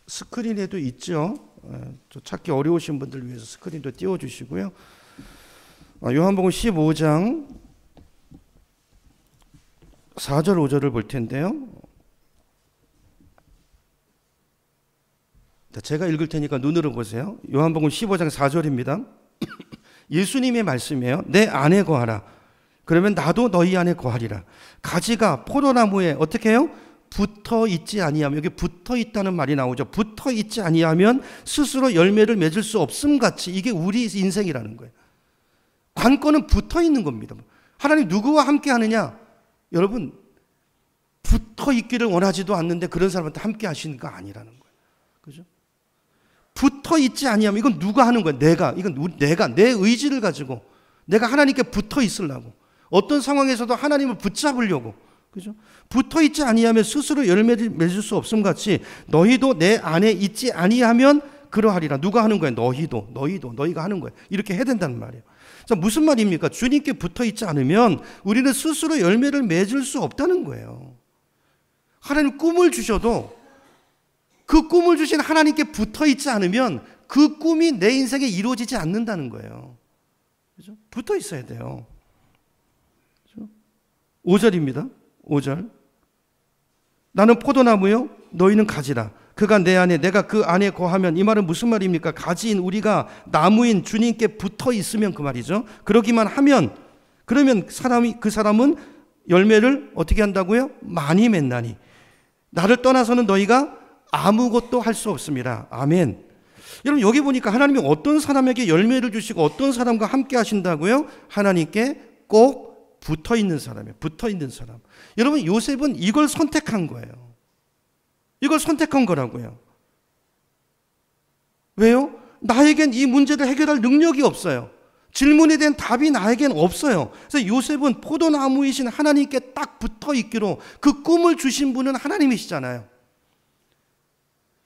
스크린에도 있죠. 찾기 어려우신 분들 위해서 스크린도 띄워주시고요. 요한복음 15장 4절 5절을 볼 텐데요. 제가 읽을 테니까 눈으로 보세요. 요한복음 15장 4절입니다. 예수님의 말씀이에요. 내 안에 거하라. 그러면 나도 너희 안에 거하리라. 가지가 포도나무에 어떻게 해요? 붙어 있지 아니하면, 여기 붙어 있다는 말이 나오죠. 붙어 있지 아니하면 스스로 열매를 맺을 수 없음 같이, 이게 우리 인생이라는 거예요. 관건은 붙어 있는 겁니다. 하나님 누구와 함께 하느냐? 여러분, 붙어 있기를 원하지도 않는데 그런 사람한테 함께 하시는 거 아니라는 거예요. 그죠? 붙어 있지 아니하면 이건 누가 하는 거야? 내가 내 의지를 가지고 내가 하나님께 붙어 있으려고, 어떤 상황에서도 하나님을 붙잡으려고, 그죠? 붙어 있지 아니하면 스스로 열매를 맺을 수 없음 같이 너희도 내 안에 있지 아니하면 그러하리라. 누가 하는 거야? 너희도 너희가 하는 거야. 이렇게 해야 된다는 말이에요. 자, 무슨 말입니까? 주님께 붙어 있지 않으면 우리는 스스로 열매를 맺을 수 없다는 거예요. 하나님 꿈을 주셔도 그 꿈을 주신 하나님께 붙어 있지 않으면 그 꿈이 내 인생에 이루어지지 않는다는 거예요. 그죠? 붙어 있어야 돼요. 그죠? 5절입니다. 5절. 나는 포도나무요, 너희는 가지라. 그가 내 안에, 내가 그 안에 거하면. 이 말은 무슨 말입니까? 가지인 우리가 나무인 주님께 붙어 있으면 그 말이죠. 그러기만 하면, 그러면 그 사람은 열매를 어떻게 한다고요? 많이 맺나니 나를 떠나서는 너희가 아무것도 할 수 없습니다. 아멘. 여러분, 여기 보니까 하나님이 어떤 사람에게 열매를 주시고 어떤 사람과 함께 하신다고요? 하나님께 꼭 붙어 있는 사람이에요. 붙어 있는 사람. 여러분, 요셉은 이걸 선택한 거예요. 이걸 선택한 거라고요. 왜요? 나에겐 이 문제를 해결할 능력이 없어요. 질문에 대한 답이 나에겐 없어요. 그래서 요셉은 포도나무이신 하나님께 딱 붙어 있기로, 그 꿈을 주신 분은 하나님이시잖아요.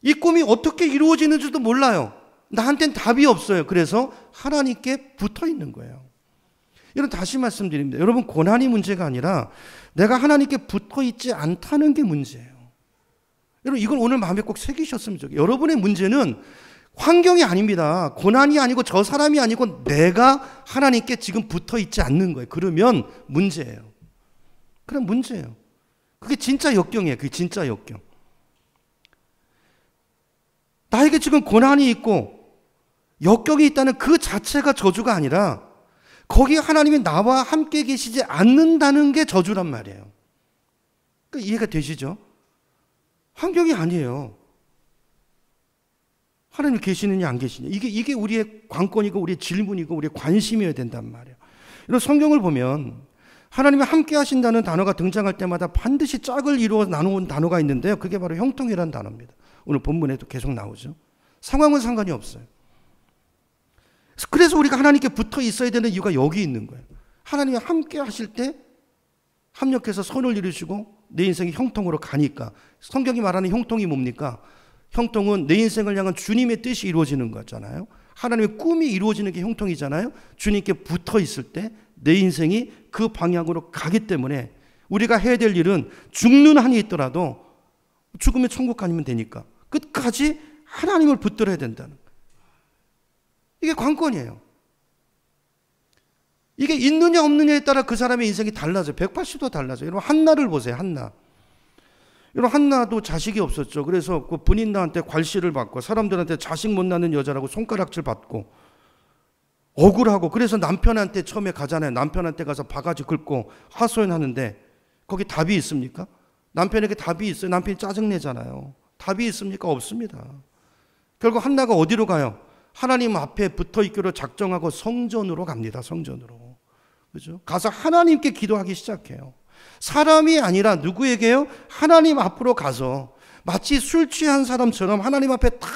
이 꿈이 어떻게 이루어지는지도 몰라요. 나한테는 답이 없어요. 그래서 하나님께 붙어 있는 거예요. 여러분, 다시 말씀드립니다. 여러분, 고난이 문제가 아니라 내가 하나님께 붙어 있지 않다는 게 문제예요. 여러분, 이걸 오늘 마음에 꼭 새기셨으면 좋겠어요. 여러분의 문제는 환경이 아닙니다. 고난이 아니고 저 사람이 아니고 내가 하나님께 지금 붙어 있지 않는 거예요. 그러면 문제예요. 그럼 문제예요. 그게 진짜 역경이에요. 그게 진짜 역경. 나에게 지금 고난이 있고 역경이 있다는 그 자체가 저주가 아니라 거기에 하나님이 나와 함께 계시지 않는다는 게 저주란 말이에요. 그러니까 이해가 되시죠? 환경이 아니에요. 하나님 계시느냐 안 계시느냐. 이게 우리의 관건이고 우리의 질문이고 우리의 관심이어야 된단 말이에요. 이런 성경을 보면 하나님이 함께 하신다는 단어가 등장할 때마다 반드시 짝을 이루어 나누는 단어가 있는데요. 그게 바로 형통이라는 단어입니다. 오늘 본문에도 계속 나오죠. 상황은 상관이 없어요. 그래서 우리가 하나님께 붙어 있어야 되는 이유가 여기 있는 거예요. 하나님이 함께 하실 때 합력해서 선을 이루시고 내 인생이 형통으로 가니까. 성경이 말하는 형통이 뭡니까? 형통은 내 인생을 향한 주님의 뜻이 이루어지는 거잖아요. 하나님의 꿈이 이루어지는 게 형통이잖아요. 주님께 붙어 있을 때 내 인생이 그 방향으로 가기 때문에 우리가 해야 될 일은 죽는 한이 있더라도 죽으면 천국 가면 되니까 끝까지 하나님을 붙들어야 된다는 거예요. 이게 관건이에요. 이게 있느냐 없느냐에 따라 그 사람의 인생이 달라져요. 180도 달라져요. 여러분, 한나를 보세요. 한나. 여러분, 한나도 자식이 없었죠. 그래서 그 분인나한테 괄시를 받고 사람들한테 자식 못 낳는 여자라고 손가락질 받고 억울하고, 그래서 남편한테 처음에 가잖아요. 남편한테 가서 바가지 긁고 하소연하는데 거기 답이 있습니까? 남편에게 답이 있어요. 남편이 짜증내잖아요. 답이 있습니까? 없습니다. 결국 한나가 어디로 가요? 하나님 앞에 붙어있기로 작정하고 성전으로 갑니다. 성전으로. 그죠? 가서 하나님께 기도하기 시작해요. 사람이 아니라 누구에게요? 하나님 앞으로 가서 마치 술 취한 사람처럼 하나님 앞에 다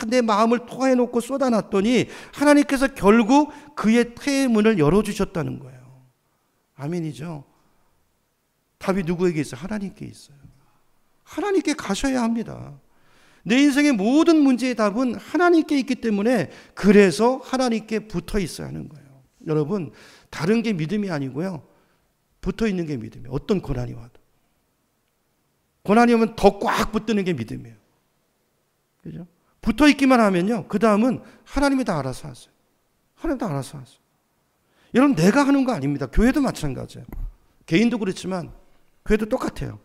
내 마음을 토해놓고 쏟아놨더니 하나님께서 결국 그의 태의 문을 열어주셨다는 거예요. 아멘이죠. 답이 누구에게 있어요? 하나님께 있어요. 하나님께 가셔야 합니다. 내 인생의 모든 문제의 답은 하나님께 있기 때문에 그래서 하나님께 붙어 있어야 하는 거예요. 여러분, 다른 게 믿음이 아니고요. 붙어 있는 게 믿음이에요. 어떤 고난이 와도. 고난이 오면 더 꽉 붙드는 게 믿음이에요. 그죠? 붙어 있기만 하면요. 그 다음은 하나님이 다 알아서 하세요. 하나님 다 알아서 하세요. 여러분, 내가 하는 거 아닙니다. 교회도 마찬가지예요. 개인도 그렇지만 교회도 똑같아요.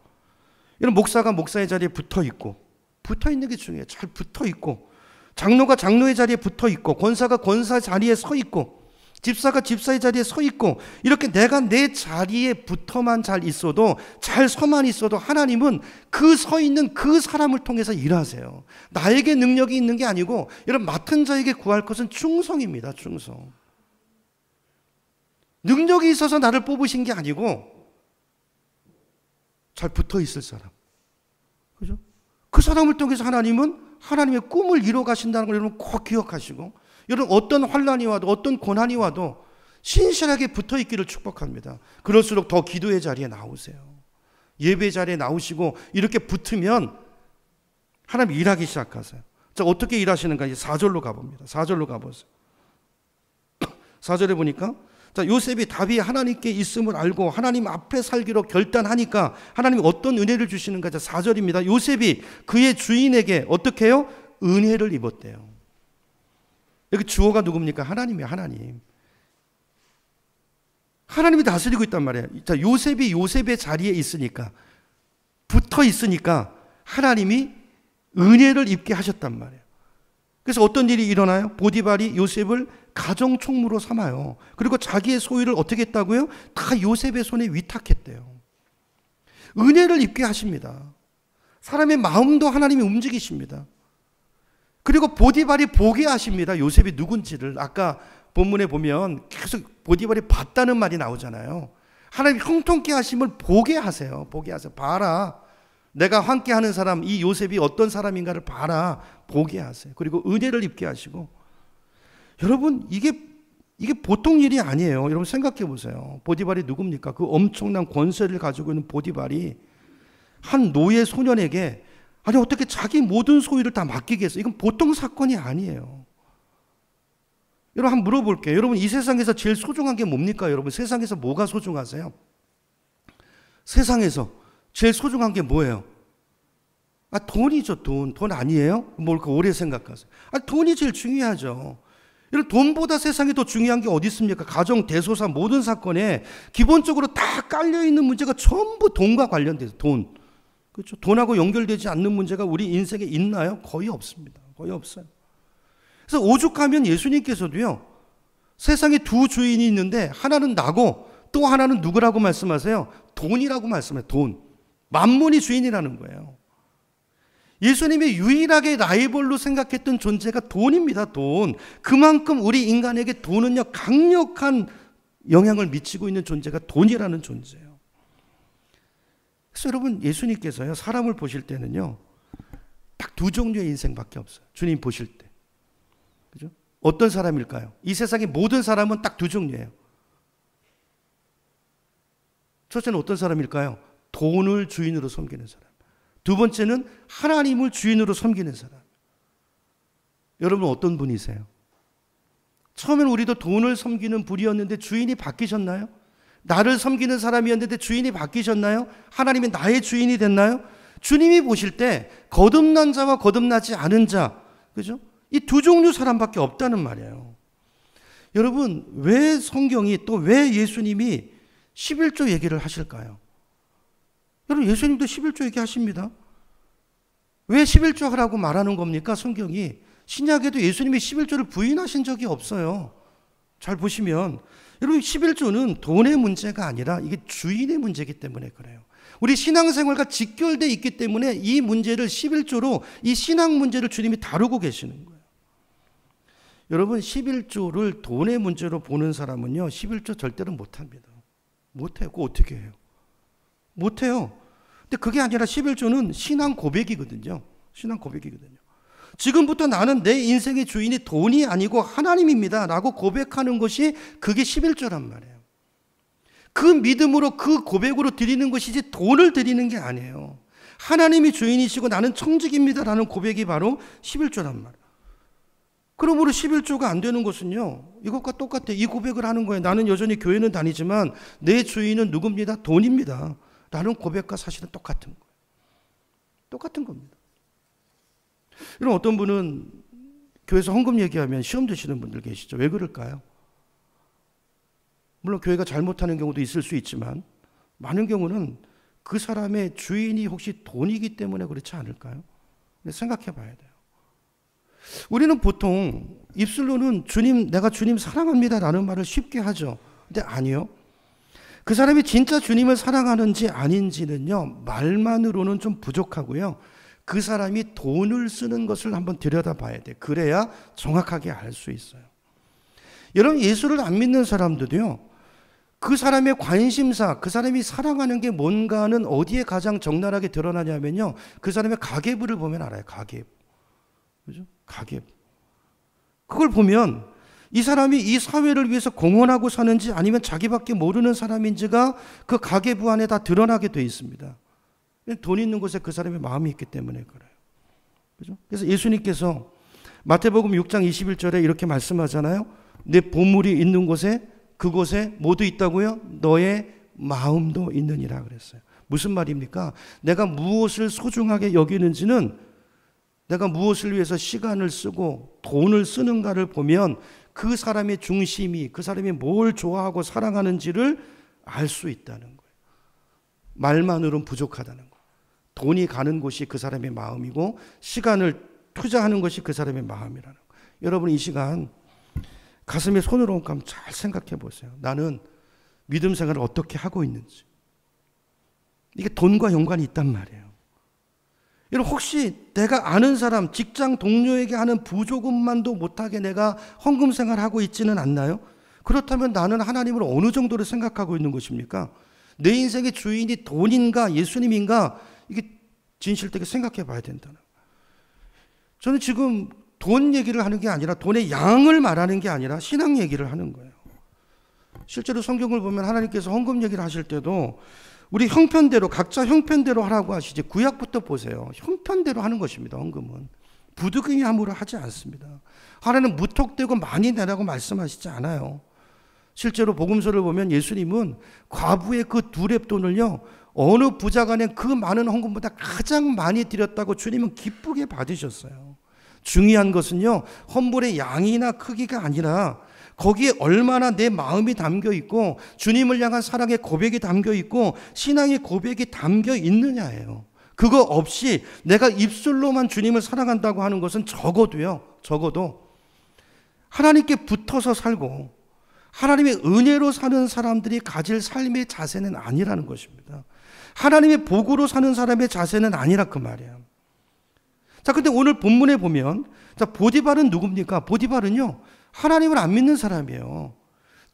여러분, 목사가 목사의 자리에 붙어 있고, 붙어 있는 게 중요해요. 잘 붙어 있고, 장로가 장로의 자리에 붙어 있고, 권사가 권사 자리에 서 있고, 집사가 집사의 자리에 서 있고, 이렇게 내가 내 자리에 붙어만 잘 있어도, 잘 서만 있어도 하나님은 그 서 있는 그 사람을 통해서 일하세요. 나에게 능력이 있는 게 아니고, 여러분, 맡은 자에게 구할 것은 충성입니다. 충성. 능력이 있어서 나를 뽑으신 게 아니고 잘 붙어 있을 사람. 그죠? 그 사람을 통해서 하나님은 하나님의 꿈을 이뤄 가신다는 걸 여러분 꼭 기억하시고, 여러분 어떤 환난이 와도 어떤 고난이 와도 신실하게 붙어 있기를 축복합니다. 그럴수록 더 기도의 자리에 나오세요. 예배 자리에 나오시고 이렇게 붙으면 하나님 일하기 시작하세요. 자, 어떻게 일하시는가? 이제 4절로 가봅니다. 4절로 가보세요. 4절에 보니까, 자, 요셉이 답이 하나님께 있음을 알고 하나님 앞에 살기로 결단하니까 하나님이 어떤 은혜를 주시는가? 4절입니다. 요셉이 그의 주인에게 어떻게 해요? 은혜를 입었대요. 여기 주어가 누굽니까? 하나님이에요. 하나님. 하나님이 다스리고 있단 말이에요. 자, 요셉이 요셉의 자리에 있으니까, 붙어 있으니까 하나님이 은혜를 입게 하셨단 말이에요. 그래서 어떤 일이 일어나요? 보디발이 요셉을 가정 총무로 삼아요. 그리고 자기의 소유를 어떻게 했다고요? 다 요셉의 손에 위탁했대요. 은혜를 입게 하십니다. 사람의 마음도 하나님이 움직이십니다. 그리고 보디발이 보게 하십니다. 요셉이 누군지를. 아까 본문에 보면 계속 보디발이 봤다는 말이 나오잖아요. 하나님 형통케 하심을 보게 하세요. 보게 하세요. 봐라. 내가 함께 하는 사람, 이 요셉이 어떤 사람인가를 봐라. 보게 하세요. 그리고 은혜를 입게 하시고. 여러분, 이게 보통 일이 아니에요. 여러분 생각해 보세요. 보디발이 누굽니까? 그 엄청난 권세를 가지고 있는 보디발이 한 노예 소년에게, 아니 어떻게 자기 모든 소유를 다 맡기겠어요? 이건 보통 사건이 아니에요. 여러분 한번 물어볼게요. 여러분 이 세상에서 제일 소중한 게 뭡니까? 여러분 세상에서 뭐가 소중하세요? 세상에서 제일 소중한 게 뭐예요? 아, 돈이죠. 돈 아니에요? 뭘 그렇게 오래 생각하세요? 아, 돈이 제일 중요하죠. 여러분 돈보다 세상에 더 중요한 게 어디 있습니까? 가정, 대소사 모든 사건에 기본적으로 다 깔려있는 문제가 전부 돈과 관련돼서 돈. 그렇죠? 돈하고 연결되지 않는 문제가 우리 인생에 있나요? 거의 없습니다. 거의 없어요. 그래서 오죽하면 예수님께서도요, 세상에 두 주인이 있는데 하나는 나고 또 하나는 누구라고 말씀하세요? 돈이라고 말씀해요. 돈. 만문이 주인이라는 거예요. 예수님이 유일하게 라이벌로 생각했던 존재가 돈입니다. 돈. 그만큼 우리 인간에게 돈은요, 강력한 영향을 미치고 있는 존재가 돈이라는 존재예요. 그래서 여러분 예수님께서요, 사람을 보실 때는요, 딱 두 종류의 인생밖에 없어요. 주님 보실 때. 그죠? 어떤 사람일까요? 이 세상의 모든 사람은 딱 두 종류예요. 첫째는 어떤 사람일까요? 돈을 주인으로 섬기는 사람. 두 번째는 하나님을 주인으로 섬기는 사람. 여러분 어떤 분이세요? 처음엔 우리도 돈을 섬기는 분이었는데 주인이 바뀌셨나요? 나를 섬기는 사람이었는데 주인이 바뀌셨나요? 하나님이 나의 주인이 됐나요? 주님이 보실 때 거듭난 자와 거듭나지 않은 자, 그죠? 이 두 종류 사람밖에 없다는 말이에요. 여러분 왜 성경이, 또 왜 예수님이 11조 얘기를 하실까요? 여러분 예수님도 11조 얘기하십니다. 왜 11조 하라고 말하는 겁니까? 성경이. 신약에도 예수님이 11조를 부인하신 적이 없어요. 잘 보시면 여러분 11조는 돈의 문제가 아니라 이게 주인의 문제이기 때문에 그래요. 우리 신앙생활과 직결되어 있기 때문에 이 문제를 11조로, 이 신앙 문제를 주님이 다루고 계시는 거예요. 여러분 11조를 돈의 문제로 보는 사람은요, 11조 절대로 못합니다. 못해요. 그거 어떻게 해요? 못해요. 근데 그게 아니라 11조는 신앙 고백이거든요. 신앙 고백이거든요. 지금부터 나는 내 인생의 주인이 돈이 아니고 하나님입니다 라고 고백하는 것이 그게 11조란 말이에요. 그 믿음으로 그 고백으로 드리는 것이지 돈을 드리는 게 아니에요. 하나님이 주인이시고 나는 청직입니다 라는 고백이 바로 11조란 말이에요. 그러므로 11조가 안 되는 것은요, 이것과 똑같아요. 이 고백을 하는 거예요. 나는 여전히 교회는 다니지만 내 주인은 누굽니다? 돈입니다 라는 고백과 사실은 똑같은 거예요. 똑같은 겁니다. 이런 어떤 분은 교회에서 헌금 얘기하면 시험 드시는 분들 계시죠. 왜 그럴까요? 물론 교회가 잘못하는 경우도 있을 수 있지만 많은 경우는 그 사람의 주인이 혹시 돈이기 때문에 그렇지 않을까요? 생각해 봐야 돼요. 우리는 보통 입술로는 주님, 내가 주님 사랑합니다 라는 말을 쉽게 하죠. 근데 아니요. 그 사람이 진짜 주님을 사랑하는지 아닌지는요, 말만으로는 좀 부족하고요. 그 사람이 돈을 쓰는 것을 한번 들여다봐야 돼. 그래야 정확하게 알 수 있어요. 여러분, 예수를 안 믿는 사람들도요, 그 사람의 관심사, 그 사람이 사랑하는 게 뭔가는 어디에 가장 적나라하게 드러나냐면요, 그 사람의 가계부를 보면 알아요. 가계부. 그죠? 가계부. 그걸 보면 이 사람이 이 사회를 위해서 공헌하고 사는지 아니면 자기밖에 모르는 사람인지가 그 가계부 안에 다 드러나게 돼 있습니다. 돈 있는 곳에 그 사람의 마음이 있기 때문에 그래요. 그죠? 그래서 예수님께서 마태복음 6장 21절에 이렇게 말씀하잖아요. 내 보물이 있는 곳에, 그곳에 모두 있다고요? 너의 마음도 있느니라 그랬어요. 무슨 말입니까? 내가 무엇을 소중하게 여기는지는, 내가 무엇을 위해서 시간을 쓰고 돈을 쓰는가를 보면 그 사람의 중심이, 그 사람이 뭘 좋아하고 사랑하는지를 알 수 있다는 거예요. 말만으로는 부족하다는 거예요. 돈이 가는 곳이 그 사람의 마음이고 시간을 투자하는 것이 그 사람의 마음이라는 거예요. 여러분, 이 시간 가슴에 손을 얹고 한번 잘 생각해 보세요. 나는 믿음 생활을 어떻게 하고 있는지. 이게 돈과 연관이 있단 말이에요. 여러분, 혹시 내가 아는 사람, 직장 동료에게 하는 부조금만도 못하게 내가 헌금 생활을 하고 있지는 않나요? 그렇다면 나는 하나님을 어느 정도로 생각하고 있는 것입니까? 내 인생의 주인이 돈인가 예수님인가, 이게 진실되게 생각해 봐야 된다는 거예요. 저는 지금 돈 얘기를 하는 게 아니라, 돈의 양을 말하는 게 아니라 신앙 얘기를 하는 거예요. 실제로 성경을 보면 하나님께서 헌금 얘기를 하실 때도 우리 형편대로, 각자 형편대로 하라고 하시지, 구약부터 보세요. 형편대로 하는 것입니다. 헌금은 부득이함으로 하지 않습니다. 하나님은 무턱대고 많이 내라고 말씀하시지 않아요. 실제로 복음서를 보면 예수님은 과부의 그 2렙 돈을요, 어느 부자가 낸 그 많은 헌금보다 가장 많이 드렸다고 주님은 기쁘게 받으셨어요. 중요한 것은요, 헌물의 양이나 크기가 아니라 거기에 얼마나 내 마음이 담겨 있고 주님을 향한 사랑의 고백이 담겨 있고 신앙의 고백이 담겨 있느냐예요. 그거 없이 내가 입술로만 주님을 사랑한다고 하는 것은 적어도 하나님께 붙어서 살고 하나님의 은혜로 사는 사람들이 가질 삶의 자세는 아니라는 것입니다. 하나님의 복으로 사는 사람의 자세는 아니라 그 말이에요. 자, 근데 오늘 본문에 보면, 자, 보디발은 누굽니까? 보디발은요, 하나님을 안 믿는 사람이에요.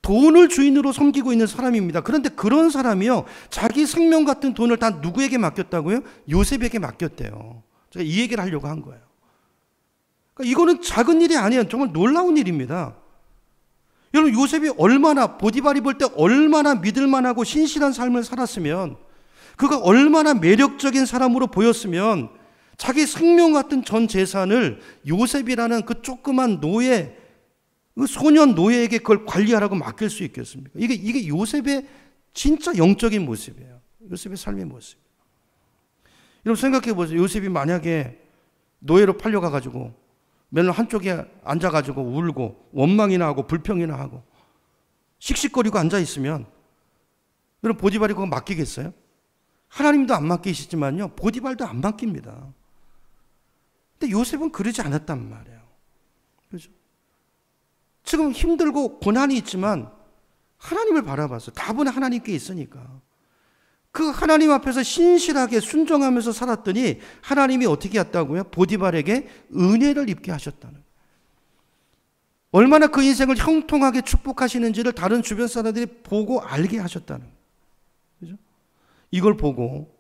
돈을 주인으로 섬기고 있는 사람입니다. 그런데 그런 사람이요, 자기 생명 같은 돈을 다 누구에게 맡겼다고요? 요셉에게 맡겼대요. 제가 이 얘기를 하려고 한 거예요. 그러니까 이거는 작은 일이 아니에요. 정말 놀라운 일입니다. 여러분, 요셉이 얼마나, 보디발이 볼 때 얼마나 믿을만하고 신실한 삶을 살았으면, 그가 얼마나 매력적인 사람으로 보였으면 자기 생명 같은 전 재산을 요셉이라는 그 조그만 노예, 그 소년 노예에게 그걸 관리하라고 맡길 수 있겠습니까? 이게 요셉의 진짜 영적인 모습이에요. 요셉의 삶의 모습. 여러분, 생각해 보세요. 요셉이 만약에 노예로 팔려가가지고 맨날 한쪽에 앉아가지고 울고 원망이나 하고 불평이나 하고 씩씩거리고 앉아있으면, 여러분, 보디발이 그거 맡기겠어요? 하나님도 안 맡기시지만요, 보디발도 안 맡깁니다. 근데 요셉은 그러지 않았단 말이에요. 그렇죠? 지금 힘들고 고난이 있지만 하나님을 바라봤어요. 답은 하나님께 있으니까. 그 하나님 앞에서 신실하게 순종하면서 살았더니 하나님이 어떻게 했다고요? 보디발에게 은혜를 입게 하셨다는 거예요. 얼마나 그 인생을 형통하게 축복하시는지를 다른 주변 사람들이 보고 알게 하셨다는 거예요. 그죠? 이걸 보고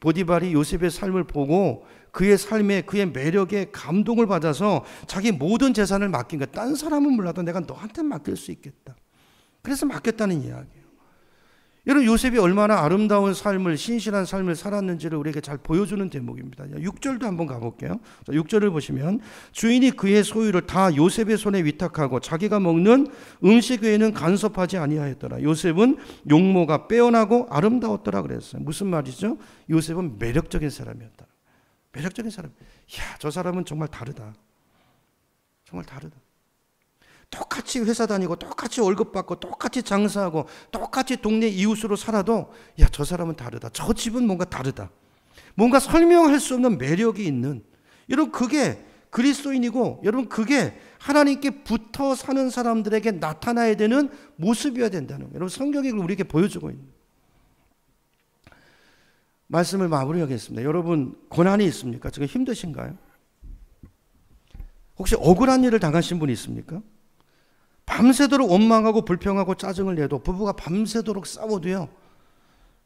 보디발이 요셉의 삶을 보고 그의 삶에, 그의 매력에 감동을 받아서 자기 모든 재산을 맡긴 거야. 딴 사람은 몰라도 내가 너한테 맡길 수 있겠다. 그래서 맡겼다는 이야기예요. 여러분, 요셉이 얼마나 아름다운 삶을, 신실한 삶을 살았는지를 우리에게 잘 보여주는 대목입니다. 6절도 한번 가볼게요. 6절을 보시면 주인이 그의 소유를 다 요셉의 손에 위탁하고 자기가 먹는 음식 외에는 간섭하지 아니하였더라. 요셉은 용모가 빼어나고 아름다웠더라 그랬어요. 무슨 말이죠? 요셉은 매력적인 사람이었다. 매력적인 사람. 이야, 저 사람은 정말 다르다. 정말 다르다. 똑같이 회사 다니고 똑같이 월급 받고 똑같이 장사하고 똑같이 동네 이웃으로 살아도 야, 저 사람은 다르다. 저 집은 뭔가 다르다. 뭔가 설명할 수 없는 매력이 있는, 여러분, 그게 그리스도인이고, 여러분, 그게 하나님께 붙어 사는 사람들에게 나타나야 되는 모습이어야 된다는 거예요. 여러분, 성경이 우리에게 보여주고 있는 말씀을 마무리하겠습니다. 여러분, 고난이 있습니까? 지금 힘드신가요? 혹시 억울한 일을 당하신 분이 있습니까? 밤새도록 원망하고 불평하고 짜증을 내도, 부부가 밤새도록 싸워도요,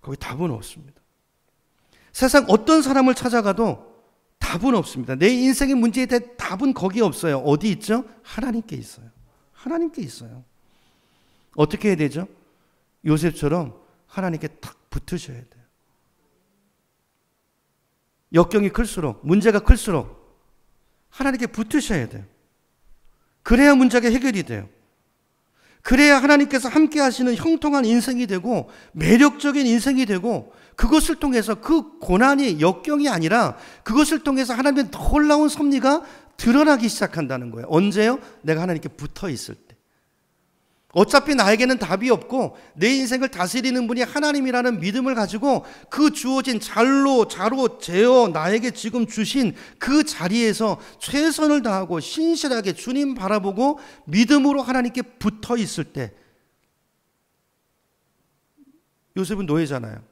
거기 답은 없습니다. 세상 어떤 사람을 찾아가도 답은 없습니다. 내 인생의 문제에 대해 답은 거기 없어요. 어디 있죠? 하나님께 있어요. 하나님께 있어요. 어떻게 해야 되죠? 요셉처럼 하나님께 탁 붙으셔야 돼요. 역경이 클수록, 문제가 클수록 하나님께 붙으셔야 돼요. 그래야 문제가 해결이 돼요. 그래야 하나님께서 함께 하시는 형통한 인생이 되고 매력적인 인생이 되고, 그것을 통해서 그 고난이 역경이 아니라 그것을 통해서 하나님의 놀라운 섭리가 드러나기 시작한다는 거예요. 언제요? 내가 하나님께 붙어 있을 때. 어차피 나에게는 답이 없고 내 인생을 다스리는 분이 하나님이라는 믿음을 가지고 그 주어진 자로 재어 나에게 지금 주신 그 자리에서 최선을 다하고 신실하게 주님 바라보고 믿음으로 하나님께 붙어 있을 때, 요셉은 노예잖아요.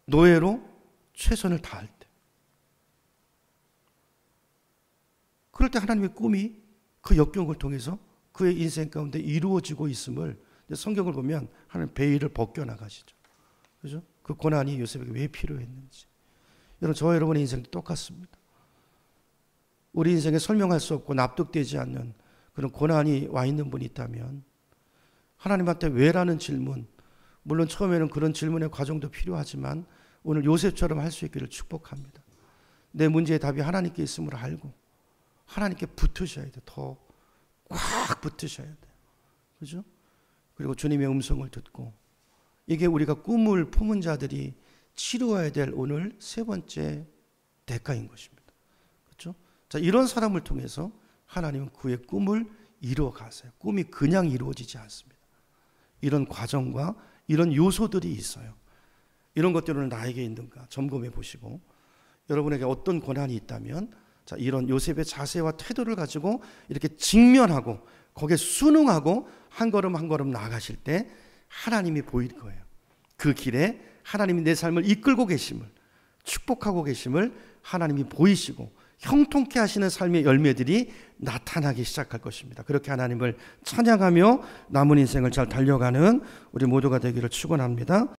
노예로 최선을 다할 때, 그럴 때 하나님의 꿈이 그 역경을 통해서 그의 인생 가운데 이루어지고 있음을 성경을 보면 하나님 베일을 벗겨나가시죠. 그죠? 그 고난이 요셉에게 왜 필요했는지. 여러분, 저와 여러분의 인생도 똑같습니다. 우리 인생에 설명할 수 없고 납득되지 않는 그런 고난이 와 있는 분이 있다면 하나님한테 왜라는 질문, 물론 처음에는 그런 질문의 과정도 필요하지만 오늘 요셉처럼 할 수 있기를 축복합니다. 내 문제의 답이 하나님께 있음을 알고 하나님께 붙으셔야 돼요. 더 꽉 붙으셔야 돼요. 그죠? 그리고 주님의 음성을 듣고, 이게 우리가 꿈을 품은 자들이 치루어야 될 오늘 세 번째 대가인 것입니다. 그렇죠? 자, 이런 사람을 통해서 하나님은 그의 꿈을 이루어 가세요. 꿈이 그냥 이루어지지 않습니다. 이런 과정과 이런 요소들이 있어요. 이런 것들은 나에게 있는가 점검해 보시고, 여러분에게 어떤 고난이 있다면 자, 이런 요셉의 자세와 태도를 가지고 이렇게 직면하고 거기에 순응하고 한 걸음 한 걸음 나아가실 때 하나님이 보일 거예요. 그 길에 하나님이 내 삶을 이끌고 계심을, 축복하고 계심을 하나님이 보이시고 형통케 하시는 삶의 열매들이 나타나기 시작할 것입니다. 그렇게 하나님을 찬양하며 남은 인생을 잘 달려가는 우리 모두가 되기를 축원합니다.